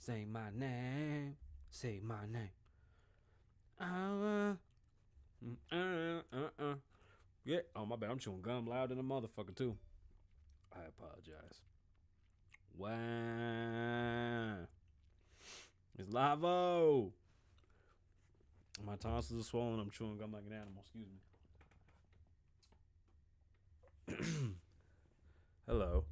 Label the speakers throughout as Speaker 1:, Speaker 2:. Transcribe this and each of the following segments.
Speaker 1: Say my name. Say my name. Yeah. Oh, my bad. I'm chewing gum loud than a motherfucker, too. I apologize. Wow. It's Lavoe. My tonsils are swollen. I'm chewing gum like an animal. Excuse me. Hello.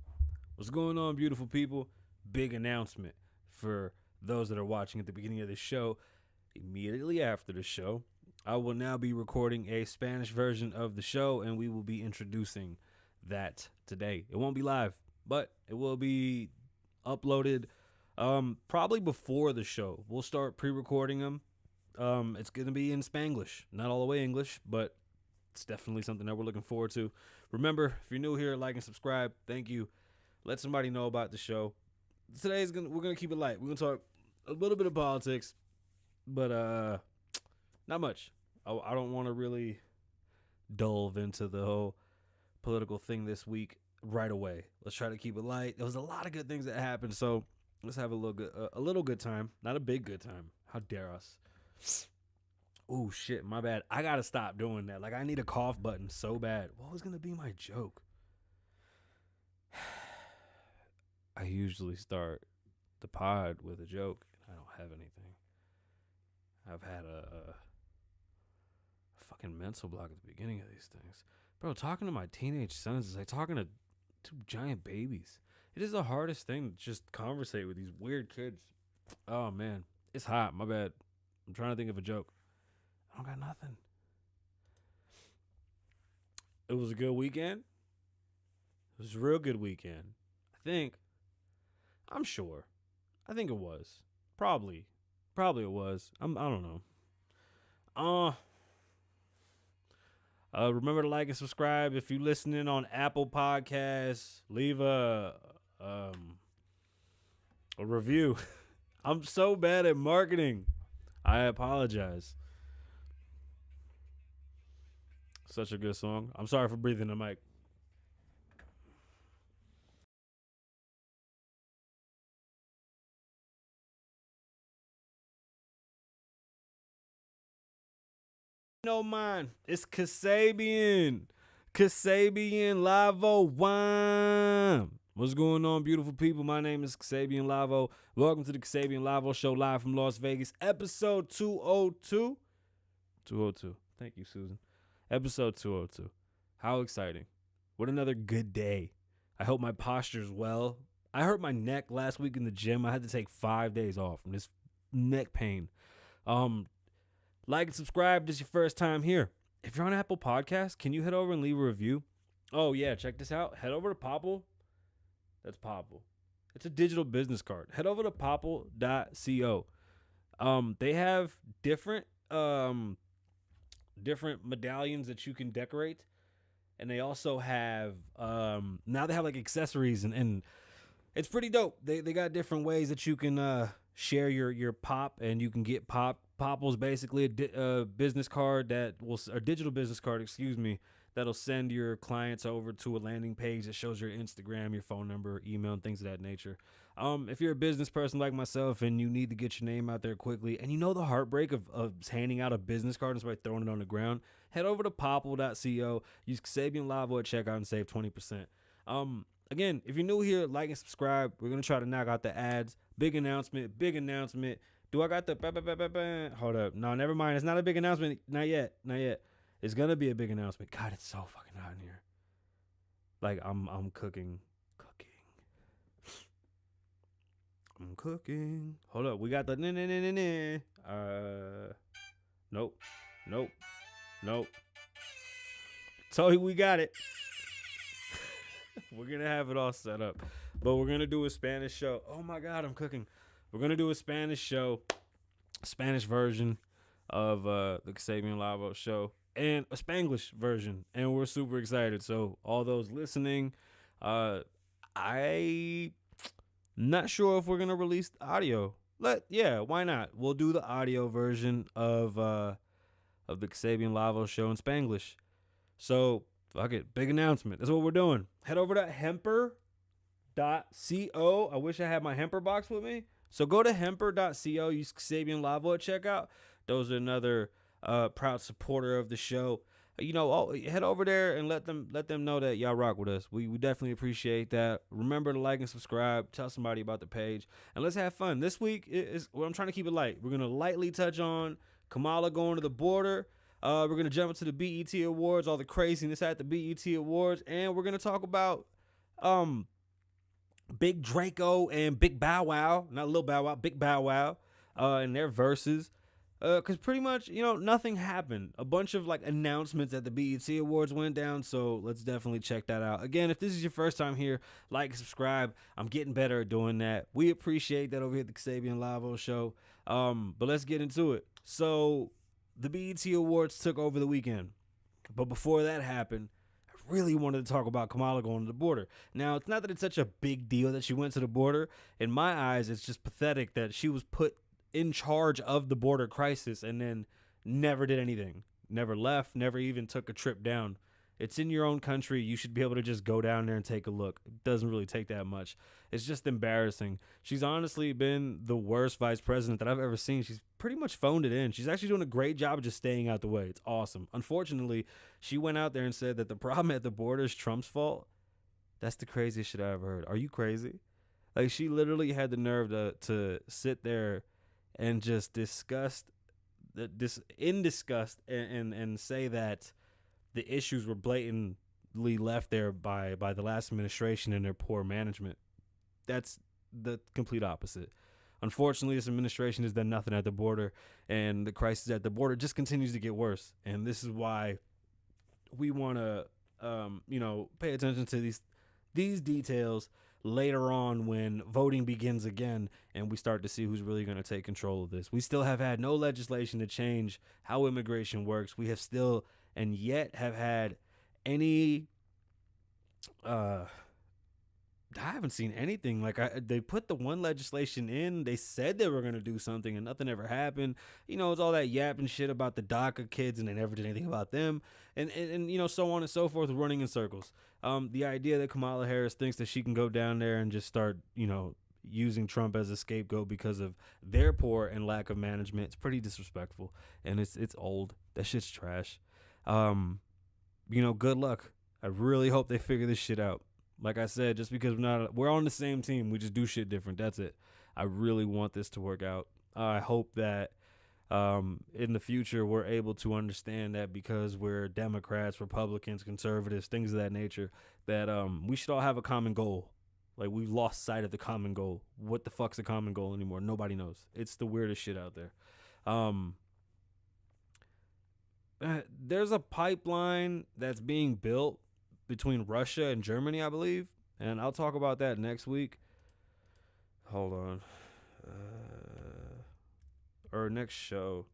Speaker 1: What's going on, beautiful people? Big announcement for those that are watching at the beginning of the show. Immediately after the show, I will now be recording a Spanish version of the show, and we will be introducing that today. It won't be live, but it will be uploaded probably before the show. We'll start pre-recording them. It's going to be in Spanglish, not all the way English, but it's definitely something that we're looking forward to. Remember, if you're new here, like and subscribe. Thank you. Let somebody know about the show. We're gonna keep it light. We're gonna talk a little bit of politics, but not much. I don't want to really delve into the whole political thing this week right away. Let's try to keep it light. There was a lot of good things that happened, so let's have a little good time, not a big good time. How dare us? Oh shit, my bad. I gotta stop doing that. Like, I need a cough button so bad. What was gonna be my joke? I usually start the pod with a joke, and I don't have anything. I've had a fucking mental block at the beginning of these things. Bro, talking to my teenage sons is like talking to two giant babies. It is the hardest thing to just conversate with these weird kids. Oh, man. It's hot. My bad. I'm trying to think of a joke. I don't got nothing. It was a good weekend. It was a real good weekend. I'm sure. I think it was. Probably it was. I don't know. Remember to like and subscribe. If you're listening on Apple Podcasts, leave a review. I'm so bad at marketing. I apologize. Such a good song. I'm sorry for breathing the mic. No mine. It's Kasabian Lavoe Wine. What's going on, beautiful people? My name is Kasabian Lavoe. Welcome to the Kasabian Lavoe Show, live from Las Vegas, episode 202. 202. Thank you, Susan. Episode 202. How exciting. What another good day. I hope my posture's well. I hurt my neck last week in the gym. I had to take 5 days off from this neck pain. Like and subscribe. This is your first time here. If you're on Apple Podcasts, can you head over and leave a review? Oh, yeah. Check this out. Head over to Popple. That's Popple. It's a digital business card. Head over to popple.co. They have different medallions that you can decorate. And they also have, now they have like accessories and it's pretty dope. They got different ways that you can share your pop, and you can get pop. Popple's basically a business card a digital business card, excuse me, that'll send your clients over to a landing page that shows your Instagram, your phone number, email, and things of that nature. If you're a business person like myself and you need to get your name out there quickly, and you know the heartbreak of handing out a business card and somebody throwing it on the ground, head over to popple.co, use Kasabian Lavoe at checkout and save 20%. Again, if you're new here, like and subscribe. We're going to try to knock out the ads. Big announcement. Do I got the... Hold up. No, never mind. It's not a big announcement. Not yet. It's going to be a big announcement. God, it's so fucking hot in here. Like, I'm cooking. I'm cooking. Hold up. We got the... Nope. So we got it. We're going to have it all set up. But we're going to do a Spanish show. Oh, my God, I'm cooking. We're going to do a Spanish show, Spanish version of the Kasabian Lavoe Show, and a Spanglish version. And we're super excited. So all those listening, I'm not sure if we're going to release the audio. Why not? We'll do the audio version of the Kasabian Lavoe Show in Spanglish. So, fuck it. Big announcement. That's what we're doing. Head over to hemper.co. I wish I had my Hemper box with me So go to hemper.co, use Kasabian Lavoe at checkout. Those are another proud supporter of the show. Head over there and let them know that y'all rock with us. We definitely appreciate that. Remember to like and subscribe. Tell somebody about the page, and let's have fun. This week I'm trying to keep it light. We're gonna lightly touch on Kamala going to the border. We're gonna jump into the BET Awards, all the craziness at the BET Awards, and we're gonna talk about Big Drako and Big Bow Wow, not Lil Bow Wow, Big Bow Wow, and their verses. Because pretty much, nothing happened. A bunch of announcements at the BET Awards went down, so let's definitely check that out. Again, if this is your first time here, like and subscribe. I'm getting better at doing that. We appreciate that over here at the Kasabian Lavoe Show. But let's get into it. So the BET Awards took over the weekend. But before that happened, I really wanted to talk about Kamala going to the border. Now, it's not that it's such a big deal that she went to the border. In my eyes, it's just pathetic that she was put in charge of the border crisis and then never did anything, never left, never even took a trip down. It's in your own country. You should be able to just go down there and take a look. It doesn't really take that much. It's just embarrassing. She's honestly been the worst vice president that I've ever seen. She's pretty much phoned it in. She's actually doing a great job of just staying out the way. It's awesome. Unfortunately, she went out there and said that the problem at the border is Trump's fault. That's the craziest shit I ever heard. Are you crazy? She literally had the nerve to sit there and just disgust and say that the issues were blatantly left there by the last administration and their poor management. That's the complete opposite. Unfortunately, this administration has done nothing at the border, and the crisis at the border just continues to get worse. And this is why we want to, pay attention to these details later on when voting begins again and we start to see who's really going to take control of this. We still have had no legislation to change how immigration works. We have still and yet have had any I haven't seen anything. They put the one legislation in. They said they were going to do something and nothing ever happened. It's all that yapping shit about the DACA kids and they never did anything about them. And so on and so forth, running in circles. The idea that Kamala Harris thinks that she can go down there and just start, using Trump as a scapegoat because of their poor and lack of management, it's pretty disrespectful. And it's old. That shit's trash. Good luck. I really hope they figure this shit out. Like I said, just because we're on the same team, we just do shit different. That's it. I really want this to work out. I hope that in the future we're able to understand that because we're Democrats, Republicans, conservatives, things of that nature, that we should all have a common goal. We've lost sight of the common goal. What the fuck's a common goal anymore? Nobody knows. It's the weirdest shit out there. There's a pipeline that's being built between Russia and Germany, I believe. And I'll talk about that next week. Hold on. Or next show.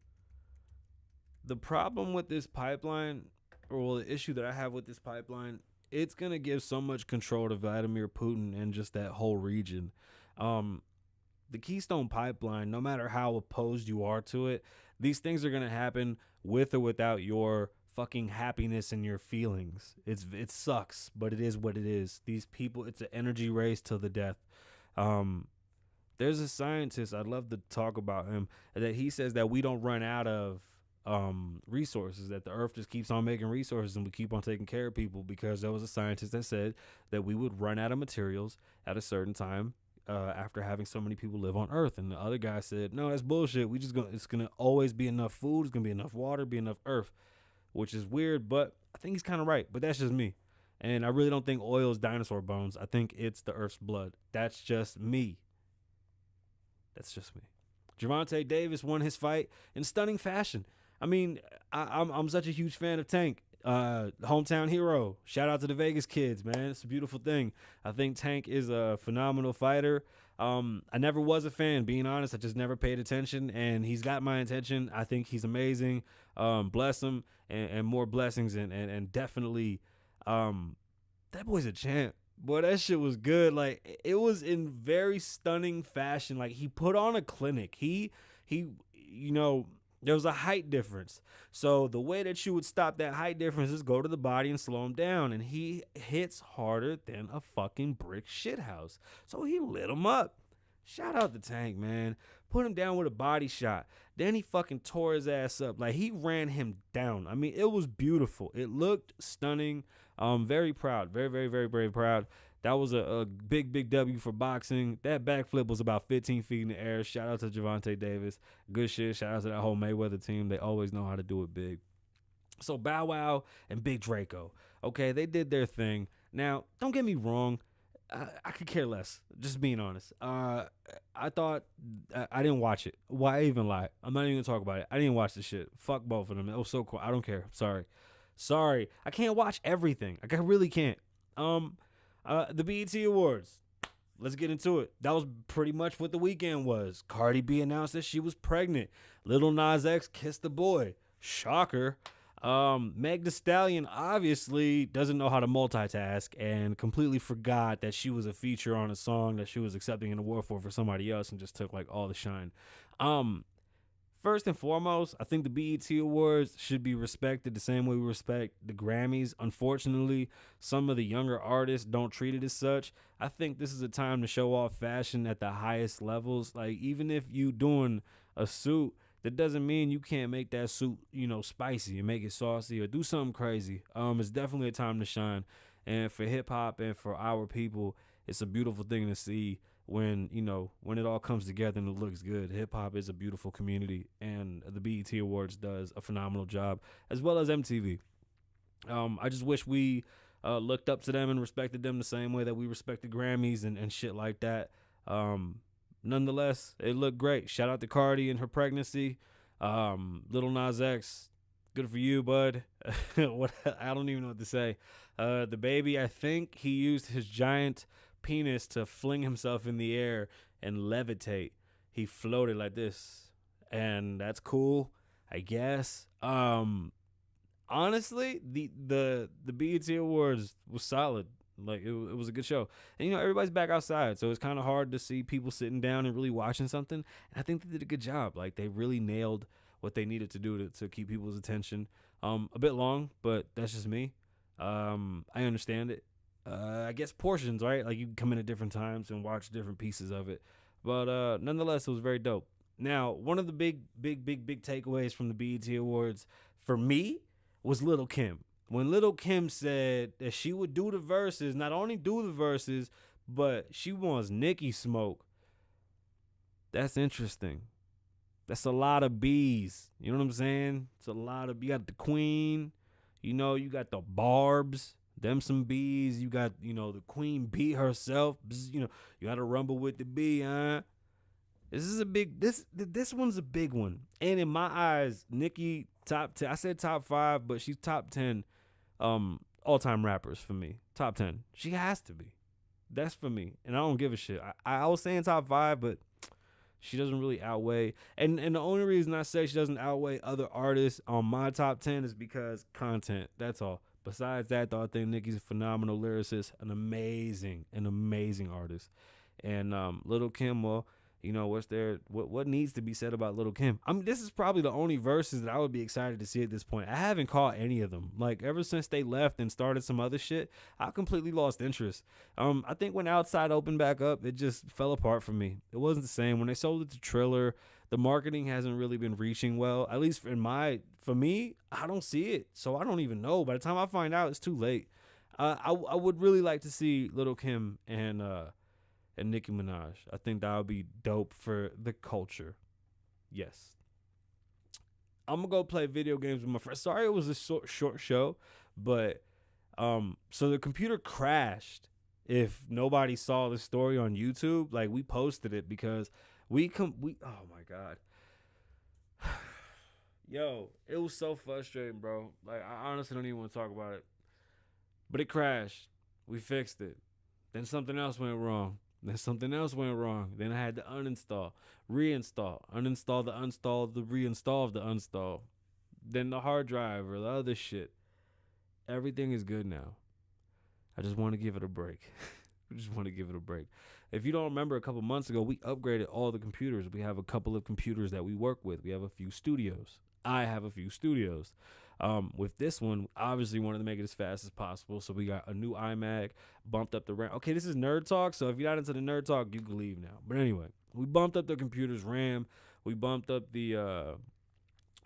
Speaker 1: The problem with this pipeline, the issue that I have with this pipeline, it's going to give so much control to Vladimir Putin and just that whole region. The Keystone Pipeline, no matter how opposed you are to it, these things are going to happen with or without your fucking happiness and your feelings. It sucks, but it is what it is. These people, it's an energy race to the death. There's a scientist, I'd love to talk about him, that he says that we don't run out of resources, that the earth just keeps on making resources and we keep on taking care of people, because there was a scientist that said that we would run out of materials at a certain time after having so many people live on earth. And the other guy said, no, that's bullshit. It's gonna always be enough food, it's gonna be enough water, be enough earth, which is weird, but I think he's kind of right. But that's just me. And I really don't think oil is dinosaur bones. I think it's the earth's blood. That's just me. Gervonta Davis won his fight in stunning fashion. I mean, I'm such a huge fan of Tank. Hometown hero. Shout out to the Vegas kids, man. It's a beautiful thing. I think Tank is a phenomenal fighter. I never was a fan, being honest. I just never paid attention, and he's got my attention. I think he's amazing. Bless him and more blessings, and definitely that boy's a champ. Boy, that shit was good. It was in very stunning fashion. He put on a clinic. He there was a height difference. So the way that you would stop that height difference is go to the body and slow him down. And he hits harder than a fucking brick shithouse. So he lit him up. Shout out to Tank, man. Put him down with a body shot. Then he fucking tore his ass up. Like, he ran him down. I mean, it was beautiful. It looked stunning. Very proud. Very, very, very, very proud. That was a big, big W for boxing. That backflip was about 15 feet in the air. Shout out to Gervonta Davis. Good shit. Shout out to that whole Mayweather team. They always know how to do it big. So Bow Wow and Big Drako. Okay, they did their thing. Now, don't get me wrong. I could care less. Just being honest. I thought I didn't watch it. Why even lie? I'm not even gonna talk about it. I didn't watch the shit. Fuck both of them. It was so cool. I don't care. Sorry. I can't watch everything. Like, I really can't. The BET Awards. Let's get into it. That was pretty much what the weekend was. Cardi B announced that she was pregnant. Lil Nas X kissed the boy. Shocker. Meg Thee Stallion obviously doesn't know how to multitask and completely forgot that she was a feature on a song that she was accepting an award for somebody else and just took like all the shine. First and foremost, I think the BET Awards should be respected the same way we respect the Grammys. Unfortunately, some of the younger artists don't treat it as such. I think this is a time to show off fashion at the highest levels. Like, even if you doing a suit, that doesn't mean you can't make that suit, spicy and make it saucy or do something crazy. It's definitely a time to shine. And for hip hop and for our people, it's a beautiful thing to see when it all comes together and it looks good. Hip hop is a beautiful community, and the BET Awards does a phenomenal job, as well as MTV. I just wish we looked up to them and respected them the same way that we respect the Grammys and shit like that. Nonetheless, it looked great. Shout out to Cardi and her pregnancy. Lil Nas X, good for you, bud. I don't even know what to say. The baby, I think he used his giant penis to fling himself in the air and levitate. He floated like this, and that's cool, I guess. Honestly, the BET Awards was solid. Like, it was a good show. And, everybody's back outside, so it's kind of hard to see people sitting down and really watching something. And I think they did a good job. Like, they really nailed what they needed to do to keep people's attention. A bit long, but that's just me. I understand it. I guess portions, right? Like, you can come in at different times and watch different pieces of it. But nonetheless, it was very dope. Now, one of the big takeaways from the BET Awards for me was Lil Kim. When Lil Kim said that she would do the verses, not only do the verses, but she wants Nikki smoke. That's interesting. That's a lot of bees. You know what I'm saying? It's a lot of, you got the queen, you got the barbs, them some bees. You got, the queen bee herself. You got to rumble with the bee, huh? This one's a big one. And in my eyes, Nikki, top 10. I said top 5, but she's top 10 all-time rappers for me. Top 10. She has to be. That's for me. And I don't give a shit. I was saying top 5, but she doesn't really outweigh. And the only reason I say she doesn't outweigh other artists on my top 10 is because content. That's all. Besides that, though, I think Nicki's a phenomenal lyricist, an amazing artist. And Lil Kim, well, what needs to be said about Lil Kim? I mean, this is probably the only verses that I would be excited to see at this point. I haven't caught any of them. Like, ever since they left and started some other shit, I completely lost interest. I think when Outside opened back up, it just fell apart for me. It wasn't the same. When they sold it to Triller, the marketing hasn't really been reaching well. At least for me, I don't see it. So I don't even know. By the time I find out, it's too late. I would really like to see Lil Kim and Nicki Minaj. I think that would be dope for the culture. Yes. I'm going to go play video games with my friends. Sorry it was a short show, but so the computer crashed. If nobody saw the story on YouTube, like, we posted it because we oh my God. Yo, it was so frustrating, bro. Like, I honestly don't even want to talk about it. But it crashed. We fixed it. Then something else went wrong. Then something else went wrong. Then I had to uninstall, reinstall, uninstall the uninstall, the reinstall of the uninstall. Then the hard drive or the other shit. Everything is good now. I just want to give it a break. If you don't remember, a couple months ago, we upgraded all the computers. We have a couple of computers that we work with. We have a few studios. I have a few studios. With this one, obviously wanted to make it as fast as possible. So we got a new iMac, bumped up the RAM. Okay, this is nerd talk. So if you're not into the nerd talk, you can leave now. But anyway, we bumped up the computer's RAM. We bumped up the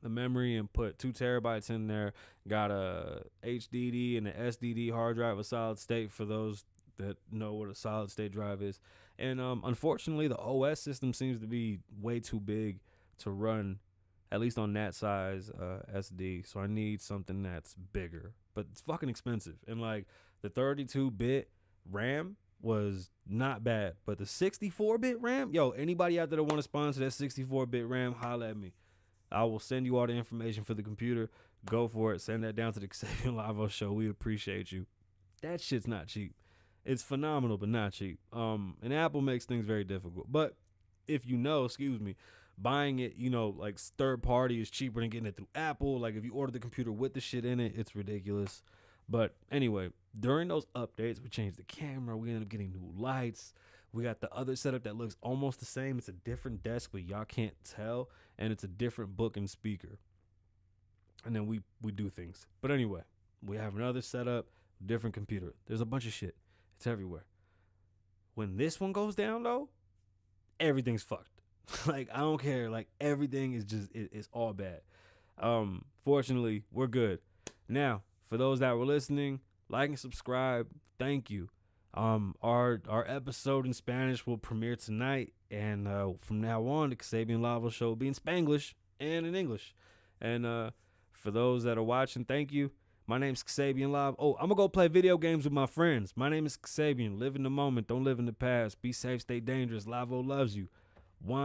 Speaker 1: memory and put 2 terabytes in there. Got a HDD and an SDD hard drive, a solid state for those that know what a solid state drive is. And unfortunately, the OS system seems to be way too big to run, at least on that size SD. So I need something that's bigger, but it's fucking expensive. And like the 32-bit RAM was not bad, but the 64-bit RAM, yo, anybody out there that want to sponsor that 64-bit RAM, holla at me. I will send you all the information for the computer. Go for it. Send that down to the Kasabian Lavoe Show. We appreciate you. That shit's not cheap. It's phenomenal, but not cheap. And Apple makes things very difficult. But if you know, buying it, like third party is cheaper than getting it through Apple. Like if you order the computer with the shit in it, it's ridiculous. But anyway, during those updates, we changed the camera. We ended up getting new lights. We got the other setup that looks almost the same. It's a different desk, but y'all can't tell. And it's a different book and speaker. And then we do things. But anyway, we have another setup, different computer. There's a bunch of shit. It's everywhere. When this one goes down, though, everything's fucked. Like, I don't care. Like, everything is just, it's all bad. Fortunately, we're good. Now, for those that were listening, like and subscribe. Thank you. Our episode in Spanish will premiere tonight, and from now on, the Kasabian Lavoe Show will be in Spanglish and in English. And for those that are watching, thank you. My name's Kasabian Lavoe. Oh, I'm gonna go play video games with my friends. My name is Kasabian. Live in the moment. Don't live in the past. Be safe. Stay dangerous. Lavoe loves you. One.